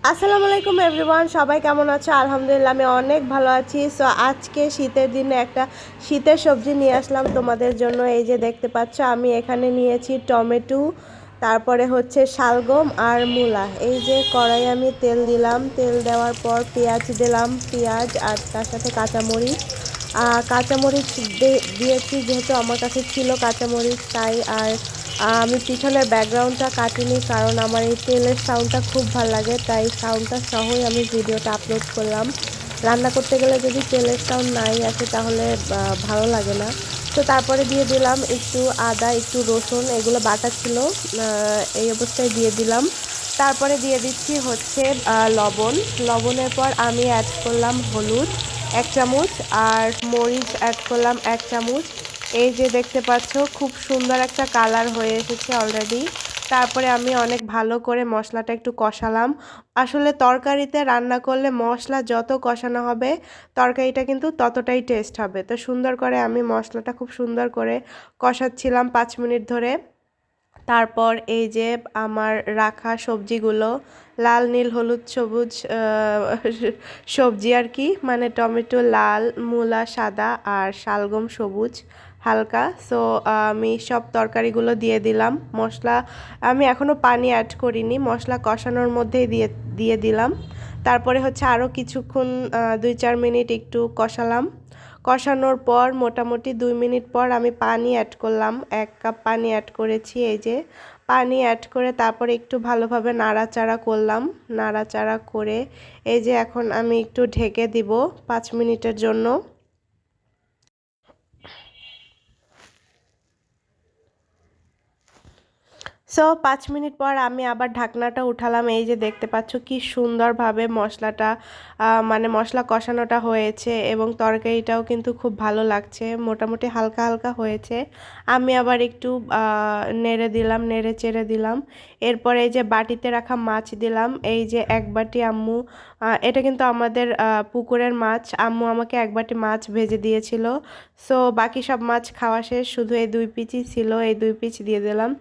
আসসালামু আলাইকুম এভরিওয়ান, সবাই কেমন আছো? আলহামদুলিল্লাহ আমি অনেক ভালো আছি। সো আজকে শীতের দিনে একটা শীতের সবজি নিয়ে আসলাম তোমাদের জন্য। এই যে দেখতে পাচ্ছ, আমি এখানে নিয়েছি টমেটো, তারপরে হচ্ছে শালগম আর মূলা। এই যে কড়াই আমি তেল দিলাম, তেল দেওয়ার পর পেঁয়াজ দিলাম, পেঁয়াজ আর তার সাথে কাঁচামরিচ। কাঁচামরিচ দিয়েছি যেহেতু আমার কাছে ছিল কাঁচামরিচ, তাই। আর আমি পিছনের ব্যাকগ্রাউন্ডটা কাটিনি, কারণ আমার এই তেলের সাউন্ডটা খুব ভালো লাগে, তাই সাউন্ডটা সহই আমি ভিডিওটা আপলোড করলাম। রান্না করতে গেলে যদি তেলের সাউন্ড নাই আসে তাহলে ভালো লাগে না। তো তারপরে দিয়ে দিলাম একটু আদা, একটু রসুন, এগুলো বাটা ছিল, এই অবস্থায় দিয়ে দিলাম। তারপরে দিয়ে দিচ্ছি হচ্ছে লবণ। লবণের পর আমি অ্যাড করলাম হলুদ 1 চামচ, আর মরিচ অ্যাড করলাম 1 চামচ। এই যে দেখতে পাচ্ছ, খুব সুন্দর একটা কালার হয়ে এসেছে অলরেডি। তারপরে আমি অনেক ভালো করে মশলাটা একটু কষালাম। আসলে তরকারিতে রান্না করলে মশলা যত কষানো হবে তরকারিটা কিন্তু ততটাই টেস্ট হবে। তো সুন্দর করে আমি মশলাটা খুব সুন্দর করে কষাচ্ছিলাম 5 মিনিট ধরে। তারপর এই যে আমার রাখা সবজিগুলো, লাল নীল হলুদ সবুজ সবজি আর কি, মানে টমেটো লাল, মূলা সাদা আর শালগম সবুজ হালকা। সো আমি সব তরকারিগুলো দিয়ে দিলাম। মশলা আমি এখনও পানি অ্যাড করিনি, মশলা কষানোর মধ্যেই দিয়ে দিলাম। তারপরে হচ্ছে আরও কিছুক্ষণ 2-4 মিনিট একটু কষালাম। কষানোর পর মোটামুটি 2 মিনিট পর আমি পানি অ্যাড করলাম, 1 কাপ পানি অ্যাড করেছি। এই যে পানি অ্যাড করে তারপরে একটু ভালোভাবে নাড়াচাড়া করলাম। নাড়াচাড়া করে এই যে এখন আমি একটু ঢেকে দিব 5 মিনিটের জন্য। সো 5 মিনিট পর আমি আবার ঢাকনাটা উঠালাম। এই যে দেখতে পাচ্ছ কি সুন্দরভাবে মশলাটা মানে মশলা কষানোটা হয়েছে, এবং তরকারিটাও কিন্তু খুব ভালো লাগছে, মোটামুটি হালকা হালকা হয়েছে। আমি আবার একটু নেড়ে দিলাম, নেড়ে চেড়ে দিলাম। এরপর এই যে বাটিতে রাখা মাছ দিলাম। এই যে 1 বাটি আম্মু, এটা কিন্তু আমাদের পুকুরের মাছ, আম্মু আমাকে 1 বাটি মাছ ভেজে দিয়েছিল। সো বাকি সব মাছ খাওয়া শেষ, শুধু এই 2 পিসই ছিল, এই 2 পিস দিয়ে দিলাম।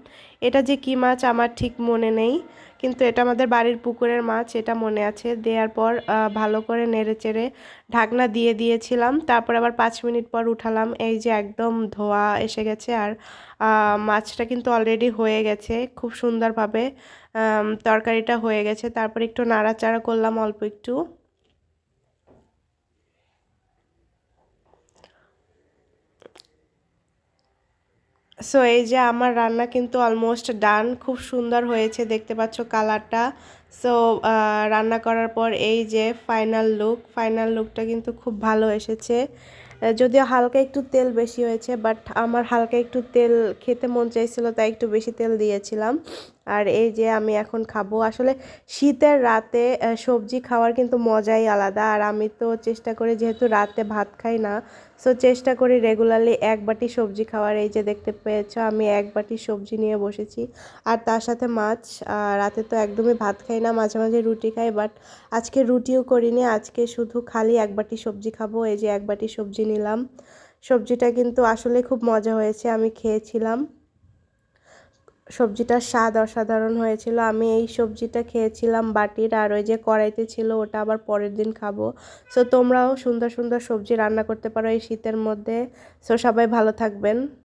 এটা যে কি মাছ আমার ঠিক মনে নেই, কিন্তু এটা আমাদের বাড়ির পুকুরের মাছ, এটা মনে আছে। দেওয়ার পর ভালো করে নেড়েচেড়ে ঢাকনা দিয়ে দিয়েছিলাম। তারপর আবার 5 মিনিট পর উঠালাম। এই যে একদম ধোয়া এসে গেছে, আর মাছটা কিন্তু অলরেডি হয়ে গেছে খুব সুন্দরভাবে, তরকারিটা হয়ে গেছে। তারপর একটু নাড়াচাড়া করলাম অল্প একটু। সো এই যে আমার রান্না কিন্তু অলমোস্ট ডান, খুব সুন্দর হয়েছে, দেখতে পাচ্ছ কালারটা। সো রান্না করার পর এই যে ফাইনাল লুকটা কিন্তু খুব ভালো এসেছে। যদিও হালকা একটু তেল বেশি হয়েছে, বাট আমার হালকা একটু তেল খেতে মন চাইছিল, তাই একটু বেশি তেল দিয়েছিলাম। আর এই যে আমি এখন খাবো। আসলে শীতের রাতে সবজি খাওয়ার কিন্তু মজাই আলাদা। আর আমি তো চেষ্টা করি, যেহেতু রাতে ভাত খাই না, সো চেষ্টা করি রেগুলারলি 1 বাটি সবজি খাওয়ার। এই যে দেখতে পেয়েছো আমি 1 বাটি সবজি নিয়ে বসেছি, আর তার সাথে মাছ। রাতে তো একদমই ভাত খাই না, মাঝে মাঝে রুটি খাই, বাট আজকে রুটিও করিনি, আজকে শুধু খালি 1 বাটি সবজি খাবো। এই যে 1 বাটি সবজি নিলাম। সবজিটা কিন্তু আসলে খুব মজা হয়েছে, আমি খেয়েছিলাম। সবজিটার স্বাদ অসাধারণ হয়েছিল। আমি এই সবজিটা খেয়েছিলাম বাটির, আর ওই যে কড়াইতে ছিল ওটা আবার পরের দিন খাবো। সো তোমরাও সুন্দর সুন্দর সবজি রান্না করতে পারো এই শীতের মধ্যে। সো সবাই ভালো থাকবেন।